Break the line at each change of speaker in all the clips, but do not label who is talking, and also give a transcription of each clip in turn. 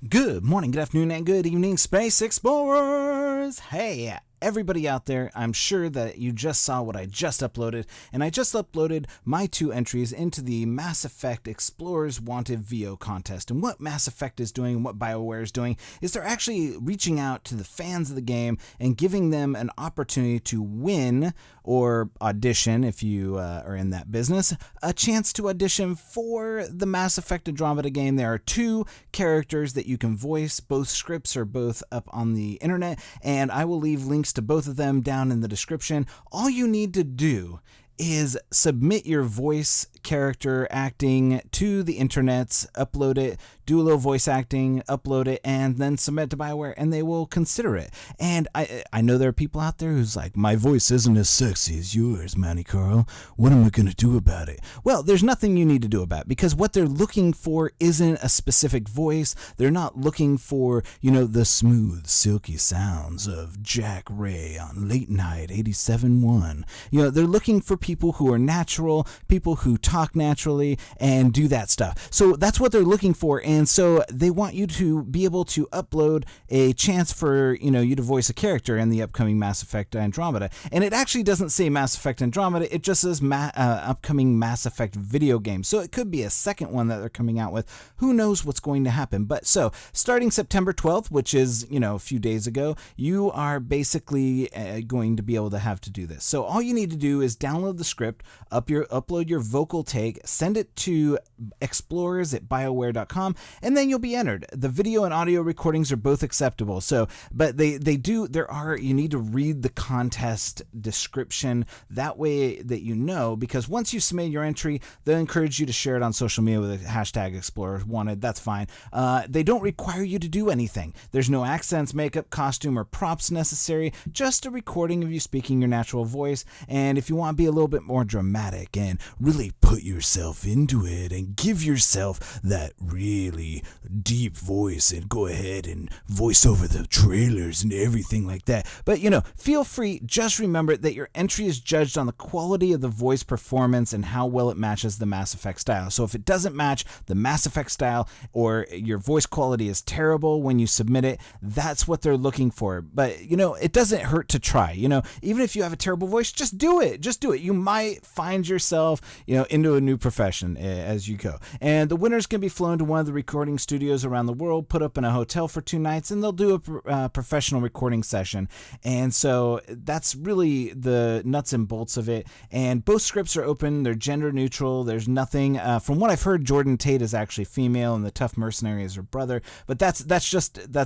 Good morning, good afternoon, and good evening, Space Explorers! Hey, everybody out there, I'm sure that you just saw what I just uploaded, and I just uploaded my 2 entries into the Mass Effect Explorers Wanted VO contest. And what Mass Effect is doing, and what BioWare is doing, is they're actually reaching out to the fans of the game and giving them an opportunity to win or audition, if you are in that business, a chance to audition for the Mass Effect Andromeda game. There are 2 characters that you can voice. Both scripts are both up on the internet, and I will leave links to both of them down in the description. All you need to do is submit your voice character acting to the internets, upload it, do a little voice acting, upload it, and then submit to BioWare, and they will consider it. And I know there are people out there who's like, my voice isn't as sexy as yours, Mountie Carl. What am I going to do about it? Well, there's nothing you need to do about it, because what they're looking for isn't a specific voice. They're not looking for, the smooth, silky sounds of Jack Ray on Late Night 87.1. They're looking for people who are natural, people who talk naturally and do that stuff. So that's what they're looking for, and so they want you to be able to upload a chance for you to voice a character in the upcoming Mass Effect Andromeda. And it actually doesn't say Mass Effect Andromeda, it just says upcoming Mass Effect video game. So it could be a second one that they're coming out with. Who knows what's going to happen? But so starting September 12th, which is a few days ago, you are basically going to be able to have to do this. So all you need to do is download the script, upload your vocal take, send it to explorers@bioware.com, and then you'll be entered. The video and audio recordings are both acceptable. So, but you need to read the contest description. That way that because once you submit your entry, they'll encourage you to share it on social media with the hashtag #ExplorerWanted. That's fine. They don't require you to do anything. There's no accents, makeup, costume, or props necessary, just a recording of you speaking your natural voice. And if you want to be a little bit more dramatic and really put yourself into it and give yourself that really deep voice and go ahead and voice over the trailers and everything like that. But feel free. Just remember that your entry is judged on the quality of the voice performance and how well it matches the Mass Effect style. So if it doesn't match the Mass Effect style, or your voice quality is terrible when you submit it, that's what they're looking for. But it doesn't hurt to try. Even if you have a terrible voice, just do it. You might find yourself into a new profession as you go. And the winners can be flown to one of the recording studios around the world, put up in a hotel for 2 nights, and they'll do a professional recording session. And so that's really the nuts and bolts of it. And both scripts are open. They're gender neutral. There's nothing. From what I've heard, Jordan Tate is actually female, and the tough mercenary is her brother. But that's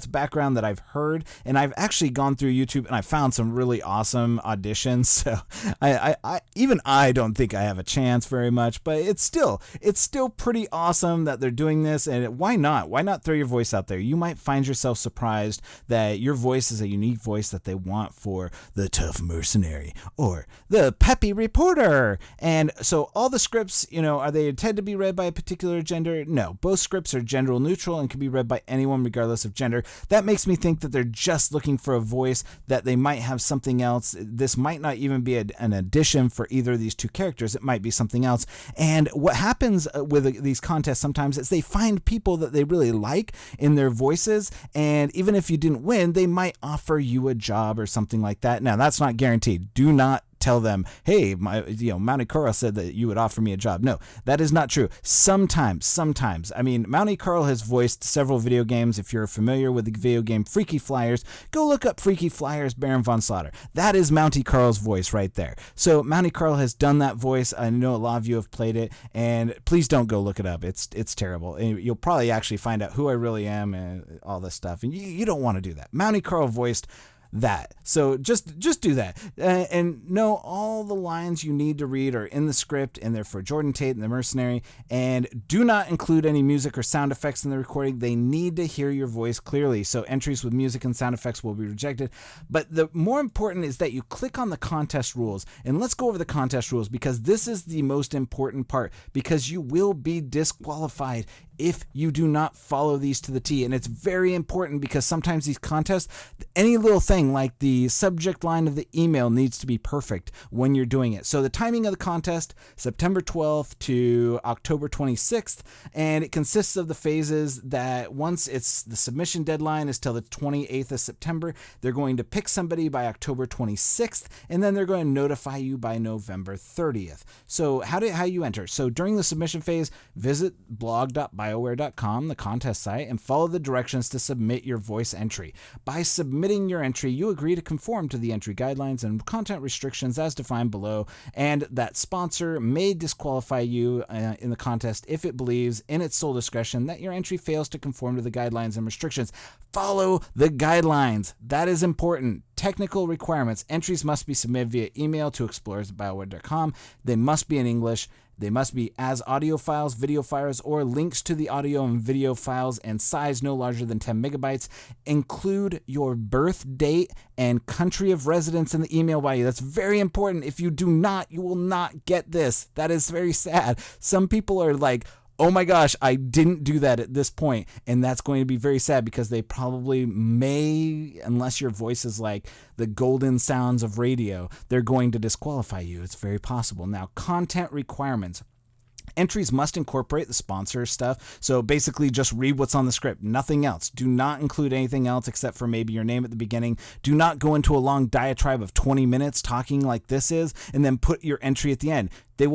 background that I've heard. And I've actually gone through YouTube and I found some really awesome auditions. So I don't think I have a chance very much, but it's still pretty awesome that they're doing this. And why not throw your voice out there? You might find yourself surprised that your voice is a unique voice that they want for the tough mercenary or the peppy reporter. And so all the scripts, are they intended to be read by a particular gender? No, both scripts are gender neutral and can be read by anyone regardless of gender. That makes me think that they're just looking for a voice, that they might have something else. This might not even be an addition for either of these 2 characters. It might be something else. And what happens with these contests sometimes is they find people that they really like in their voices, and even if you didn't win, they might offer you a job or something like that. Now, that's not guaranteed. Do not tell them, hey, Mountie Carl said that you would offer me a job. No, that is not true. Sometimes. I mean, Mountie Carl has voiced several video games. If you're familiar with the video game Freaky Flyers, go look up Freaky Flyers Baron von Slaughter. That is Mountie Carl's voice right there. So Mountie Carl has done that voice. I know a lot of you have played it, and please don't go look it up. It's terrible. And you'll probably actually find out who I really am and all this stuff, and you don't want to do that. Mountie Carl voiced that. So just do that. And know all the lines you need to read are in the script, and they're for Jordan Tate and the Mercenary. And do not include any music or sound effects in the recording. They need to hear your voice clearly. So entries with music and sound effects will be rejected. But the more important is that you click on the contest rules. And let's go over the contest rules, because this is the most important part, because you will be disqualified if you do not follow these to the T. And it's very important because sometimes these contests, any little thing like the subject line of the email needs to be perfect when you're doing it. So the timing of the contest, September 12th to October 26th, and it consists of the phases that once it's the submission deadline is till the 28th of September, they're going to pick somebody by October 26th, and then they're going to notify you by November 30th. So how you enter? So during the submission phase, visit blog.bioware.com, the contest site, and follow the directions to submit your voice entry. By submitting your entry, you agree to conform to the entry guidelines and content restrictions as defined below, and that sponsor may disqualify you in the contest if it believes in its sole discretion that your entry fails to conform to the guidelines and restrictions. Follow the guidelines. That is important. Technical requirements. Entries must be submitted via email to explorers@bioware.com. They must be in English. They must be as audio files, video files, or links to the audio and video files, and size no larger than 10 megabytes. Include your birth date and country of residence in the email body. That's very important. If you do not, you will not get this. That is very sad. Some people are like, oh my gosh, I didn't do that at this point. And that's going to be very sad because they probably may, unless your voice is like the golden sounds of radio, they're going to disqualify you. It's very possible. Now, content requirements. Entries must incorporate the sponsor stuff. So basically just read what's on the script, nothing else. Do not include anything else except for maybe your name at the beginning. Do not go into a long diatribe of 20 minutes talking like this is, and then put your entry at the end. They're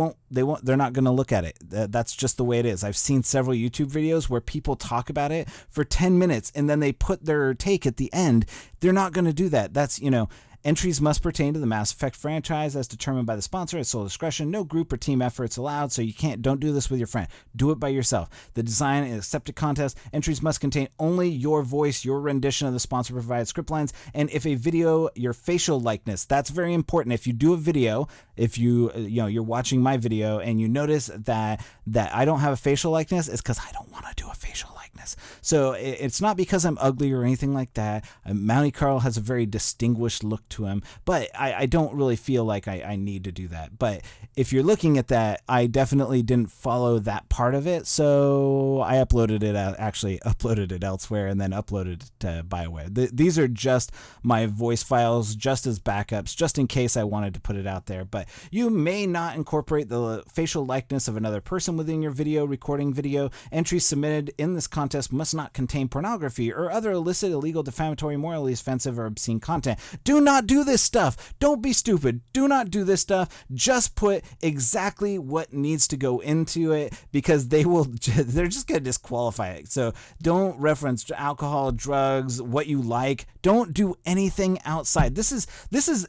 not going to look at it. That's just the way it is. I've seen several YouTube videos where people talk about it for 10 minutes and then they put their take at the end. They're not going to do that. That's, entries must pertain to the Mass Effect franchise as determined by the sponsor at sole discretion. No group or team efforts allowed, so don't do this with your friend. Do it by yourself. The design and accepted contest entries must contain only your voice, your rendition of the sponsor provided script lines, and if a video, your facial likeness. That's very important. If you do a video, if you're watching my video and you notice that I don't have a facial likeness, it's because I don't want to do a facial likeness. So it's not because I'm ugly or anything like that. Mountie Carl has a very distinguished look to him, but I don't really feel like I need to do that. But if you're looking at that, I definitely didn't follow that part of it, so I uploaded it elsewhere and then uploaded it to BioWare. These are just my voice files, just as backups, just in case I wanted to put it out there. But you may not incorporate the facial likeness of another person within your recording video. Entries submitted in this contest must not contain pornography or other illicit, illegal, defamatory, morally offensive, or obscene content. Do not do this stuff. Don't be stupid. Do not do this stuff. Just put exactly what needs to go into it, because they're just going to disqualify it. So don't reference alcohol, drugs, what you like. Don't do anything outside. This is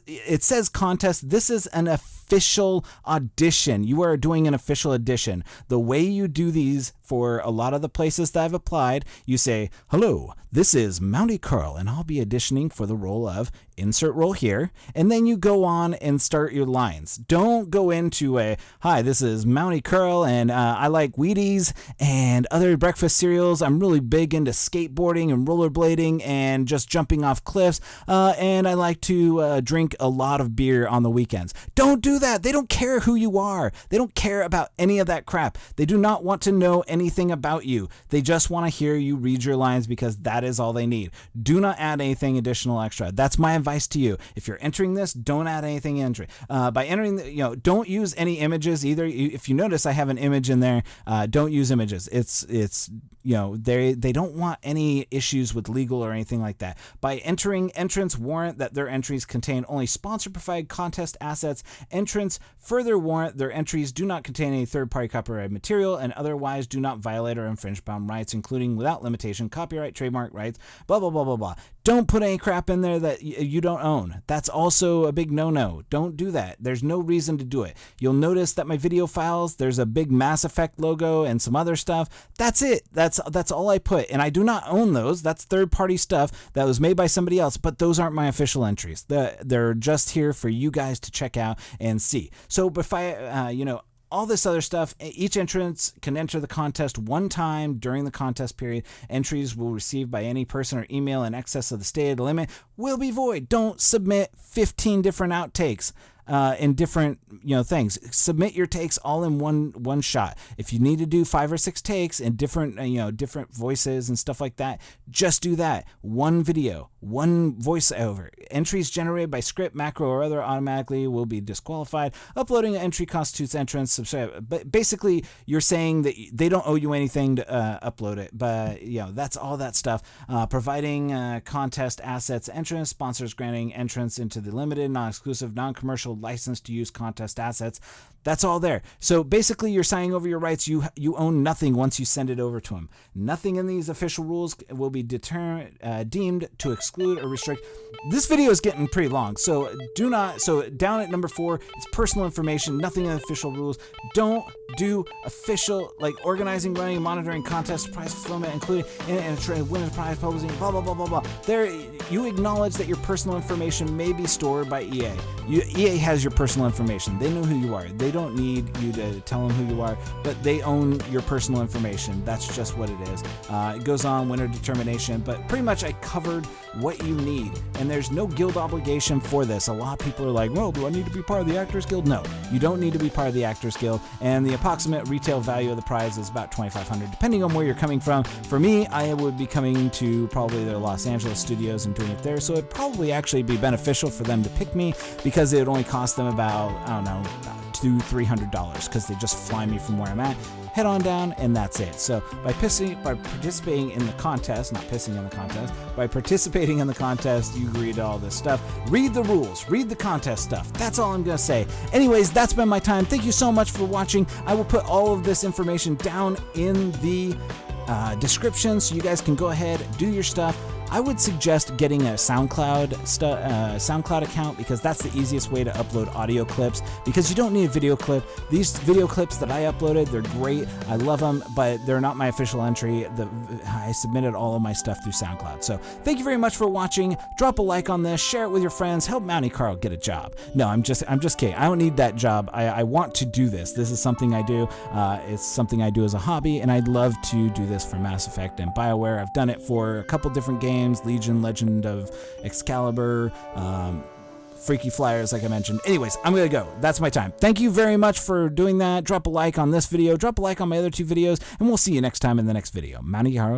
it says contest. This is an official audition. You are doing an official audition. The way you do these for a lot of the places that I've applied, you say, hello, this is Mountie Carl, and I'll be auditioning for the role of insert role here, and then you go on and start your lines. Don't go into hi, this is Mountie Carl, and I like Wheaties and other breakfast cereals. I'm really big into skateboarding and rollerblading and just jumping off cliffs, and I like to drink a lot of beer on the weekends. Don't do that. They don't care who you are. They don't care about any of that crap. They do not want to know anything about you. They just want to hear you read your lines, because that is all they need. Do not add anything additional extra. That's my advice to you. If you're entering this, don't add anything entry. By entering, don't use any images either. If you notice, I have an image in there. Don't use images. It's they don't want any issues with legal or anything like that. By entering, entrants warrant that their entries contain only sponsor-provided contest assets. Entrants further warrant their entries do not contain any third-party copyrighted material and otherwise do not violate or infringe bound rights, including without limitation copyright, trademark rights, blah, blah, blah, blah, blah. Don't put any crap in there that you don't own. That's also a big no-no. Don't do that. There's no reason to do it. You'll notice that my video files, there's a big Mass Effect logo and some other stuff. That's it. That's all I put. And I do not own those. That's third-party stuff that was made by somebody else, but those aren't my official entries. They're just here for you guys to check out and see. So if all this other stuff, each entrant can enter the contest one time during the contest period. Entries will received by any person or email in excess of the stated limit will be void. Don't submit 15 different outtakes. in different things. Submit your takes all in one shot. If you need to do 5 or 6 takes in different different voices and stuff like that, just do that. One video, one voiceover. Entries generated by script, macro, or other automatically will be disqualified. Uploading an entry constitutes entrance. Subscribe. But basically, you're saying that they don't owe you anything to upload it. But that's all that stuff. Providing contest assets entrance, sponsors granting entrance into the limited, non-exclusive, non-commercial license to use contest assets. That's all there. So basically, you're signing over your rights. You own nothing once you send it over to them. Nothing in these official rules will be deemed to exclude or restrict. This video is getting pretty long, so do not. So down at number 4, it's personal information. Nothing in the official rules. Don't do official organizing, running, monitoring contests, prize fulfillment, including and a winner's prize publishing. Blah blah blah blah blah. There, you acknowledge that your personal information may be stored by EA. EA has your personal information. They know who you are. They don't need you to tell them who you are, but they own your personal information. That's just what it is. It goes on, winner determination, but pretty much I covered what you need, and there's no guild obligation for this. A lot of people are like, well, do I need to be part of the Actors Guild? No, you don't need to be part of the Actors Guild, and the approximate retail value of the prize is about $2,500, depending on where you're coming from. For me, I would be coming to probably their Los Angeles studios and doing it there, so it'd probably actually be beneficial for them to pick me, because it would only cost them about, I don't know, $200-300, because they just fly me from where I'm at, head on down, and that's it. So by participating in the contest, not pissing in the contest, by participating in the contest, you agree to all this stuff. Read the rules, read the contest stuff. That's all I'm gonna say. Anyways, that's been my time. Thank you so much for watching. I will put all of this information down in the description, so you guys can go ahead, do your stuff. I would suggest getting a SoundCloud account, because that's the easiest way to upload audio clips, because you don't need a video clip. These video clips that I uploaded, they're great. I love them, but they're not my official entry. I submitted all of my stuff through SoundCloud. So thank you very much for watching. Drop a like on this, share it with your friends, help Mountie Carl get a job. No, I'm just kidding. I don't need that job. I want to do this. This is something I do. It's something I do as a hobby, and I'd love to do this for Mass Effect and BioWare. I've done it for a couple different games. Legion, Legend of Excalibur, Freaky Flyers, like I mentioned. Anyways, I'm gonna go. That's my time. Thank you very much for doing that. Drop a like on this video, drop a like on my other 2 videos, and we'll see you next time in the next video. Mountie Carl.